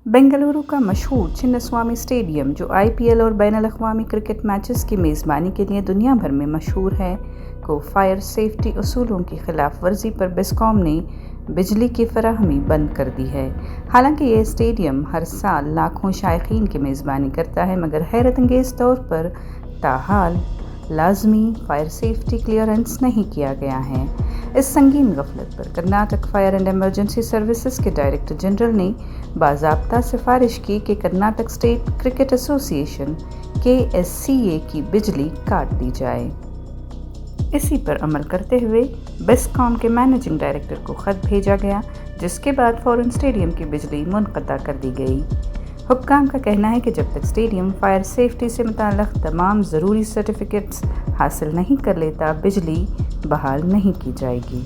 बेंगलुरु का मशहूर चिन्नास्वामी स्टेडियम, जो IPL और बैनुल-अक़वामी क्रिकेट मैचेस की मेज़बानी के लिए दुनिया भर में मशहूर है, को फायर सेफ्टी उसूलों की खिलाफ वर्जी पर बेस्कॉम ने बिजली की फराहमी बंद कर दी है। हालांकि ये स्टेडियम हर साल लाखों शायकीन की मेज़बानी करता है, मगर हैरत अंगेज़ तौर पर ताहाल लाजमी फायर सेफ्टी क्लियरेंस नहीं किया गया है। इस संगीन गफलत पर Karnataka fire and emergency services के डायरेक्टर जनरल ने बाज़ाब्ता सिफारिश की कि Karnataka state cricket association KSCA की बिजली काट दी जाए। इसी पर अमल करते हुए बेस्कॉम के मैनेजिंग डायरेक्टर को ख़त भेजा गया, जिसके बाद फ़ौरन स्टेडियम की बिजली मुनक़ता कर दी गई। हुक्काम का कहना है कि जब तक स्टेडियम फायर सेफ्टी से मुताल्लिक़ तमाम ज़रूरी सर्टिफिकेट्स हासिल नहीं कर लेता, बिजली बहाल नहीं की जाएगी।